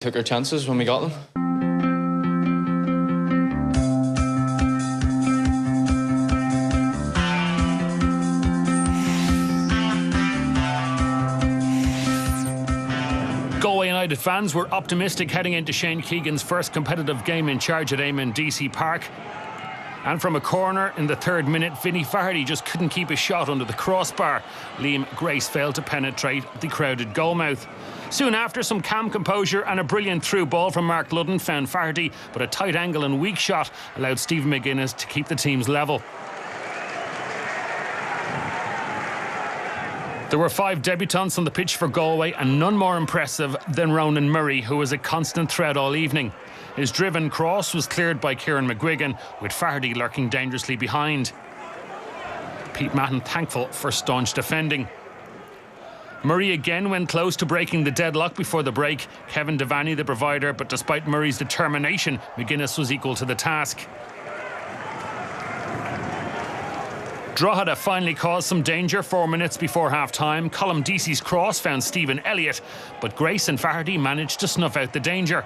Took our chances when we got them. Galway United fans were optimistic heading into Shane Keegan's first competitive game in charge at Deasy Park. And from a corner in the 3rd minute, Vinny Faherty just couldn't keep a shot under the crossbar. Liam Grace failed to penetrate the crowded goalmouth. Soon after, some calm composure and a brilliant through ball from Marc Ludden found Faherty, but a tight angle and weak shot allowed Stephen McGuinness to keep the teams level. There were 5 debutants on the pitch for Galway, and none more impressive than Ronan Murray, who was a constant threat all evening. His driven cross was cleared by Ciarán McGuigan, with Faherty lurking dangerously behind. Pete Mahon thankful for staunch defending. Murray again went close to breaking the deadlock before the break. Kevin Devaney the provider, but despite Murray's determination, McGuinness was equal to the task. Drogheda finally caused some danger 4 minutes before half-time. Colm Deasy's cross found Stephen Elliott, but Grace and Faherty managed to snuff out the danger.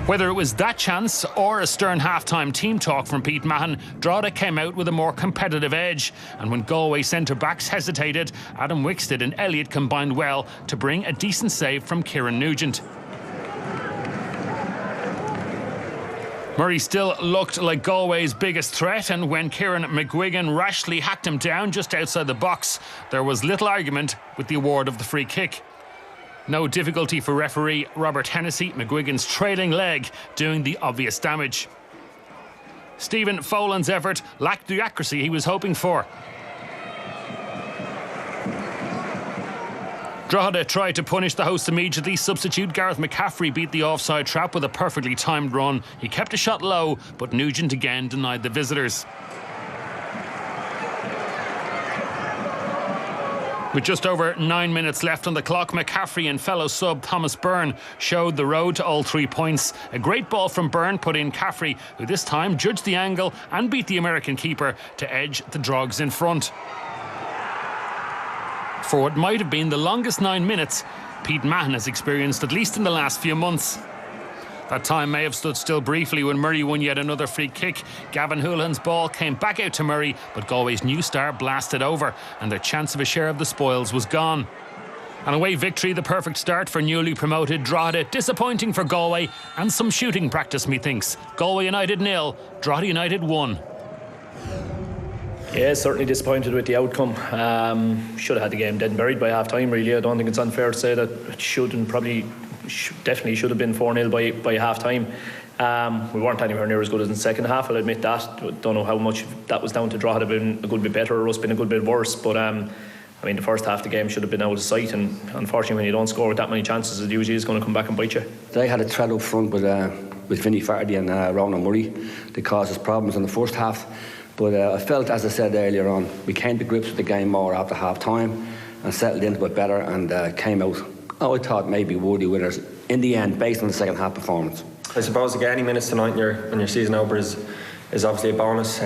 Whether it was that chance or a stern half-time team talk from Pete Mahon, Drogheda came out with a more competitive edge. And when Galway centre-backs hesitated, Adam Wickstead and Elliott combined well to bring a decent save from Ciarán Nugent. Murray still looked like Galway's biggest threat, and when Ciarán McGuigan rashly hacked him down just outside the box, there was little argument with the award of the free kick. No difficulty for referee Robert Hennessy, McGuigan's trailing leg doing the obvious damage. Stephen Folan's effort lacked the accuracy he was hoping for. Drogheda tried to punish the hosts immediately. Substitute Gareth McCaffrey beat the offside trap with a perfectly timed run. He kept a shot low, but Nugent again denied the visitors. With just over 9 minutes left on the clock, McCaffrey and fellow sub Thomas Byrne showed the road to all 3 points. A great ball from Byrne put in Caffrey, who this time judged the angle and beat the American keeper to edge the Drogs in front. For what might have been the longest 9 minutes Pete Mahon has experienced, at least in the last few months. That time may have stood still briefly when Murray won yet another free kick. Gavan Holohan's ball came back out to Murray, but Galway's new star blasted over, and their chance of a share of the spoils was gone. An away victory, the perfect start for newly promoted Drogheda. Disappointing for Galway, and some shooting practice, methinks. Galway United 0, Drogheda United 1. Yeah, certainly disappointed with the outcome. Should have had the game dead and buried by half-time, really. I don't think it's unfair to say that it definitely should have been 4-0 by half-time. We weren't anywhere near as good as in the second half, I'll admit that. Don't know how much that was down to Drogheda being a good bit better or us being a good bit worse, but I mean, the first half of the game should have been out of sight, and unfortunately when you don't score with that many chances, it usually is going to come back and bite you. They had a threat up front with Vinny Faherty and Ronan Murray. They caused us problems in the first half. But I felt, as I said earlier on, we came to grips with the game more after half-time and settled into it better and came out, I thought, maybe worthy winners in the end, based on the second half performance. I suppose to get any minutes tonight when your season over is obviously a bonus.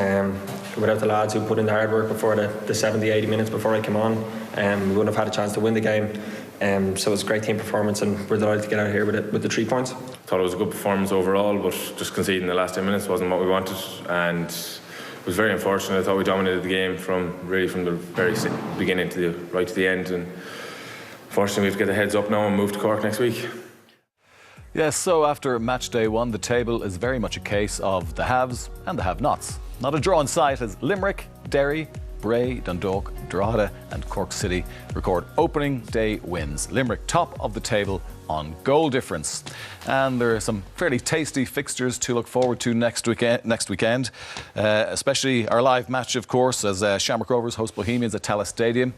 Without the lads who put in the hard work before the 70, 80 minutes before I came on, we wouldn't have had a chance to win the game. So it was a great team performance, and we're delighted to get out of here with the 3 points. Thought it was a good performance overall, but just conceding the last 10 minutes wasn't what we wanted, and it was very unfortunate. I thought we dominated the game from the very beginning to the end, and unfortunately we have to get the heads up now and move to Cork next week. Yes, so after match day 1, the table is very much a case of the haves and the have-nots. Not a draw in sight as Limerick, Derry, Bray, Dundalk, Drogheda and Cork City record opening day wins. Limerick top of the table on goal difference. And there are some fairly tasty fixtures to look forward to next weekend, especially our live match, of course, as Shamrock Rovers host Bohemians at Tallaght Stadium.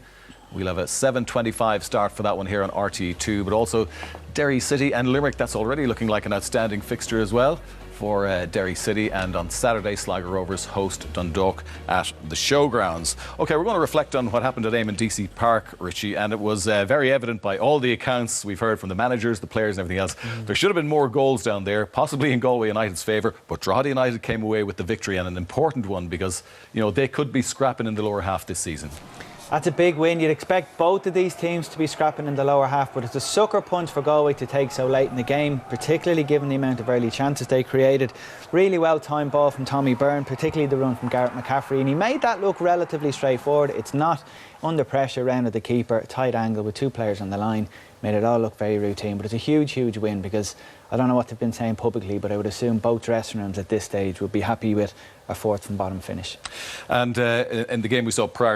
We'll have a 7:25 start for that one here on RTE2, but also Derry City and Limerick. That's already looking like an outstanding fixture as well for Derry City. And on Saturday, Sligo Rovers host Dundalk at the Showgrounds. OK, we're going to reflect on what happened at Deasy Park, Richie, and it was very evident by all the accounts we've heard from the managers, the players and everything else. There should have been more goals down there, possibly in Galway United's favour, but Drogheda United came away with the victory, and an important one because, you know, they could be scrapping in the lower half this season. That's a big win. You'd expect both of these teams to be scrapping in the lower half, but it's a sucker punch for Galway to take so late in the game, particularly given the amount of early chances they created. Really well-timed ball from Tommy Byrne, particularly the run from Gareth McCaffrey, and he made that look relatively straightforward. It's not under pressure, rounded the keeper, tight angle with 2 players on the line, made it all look very routine. But it's a huge, huge win, because I don't know what they've been saying publicly, but I would assume both dressing rooms at this stage would be happy with a 4th from bottom finish. And in the game we saw prior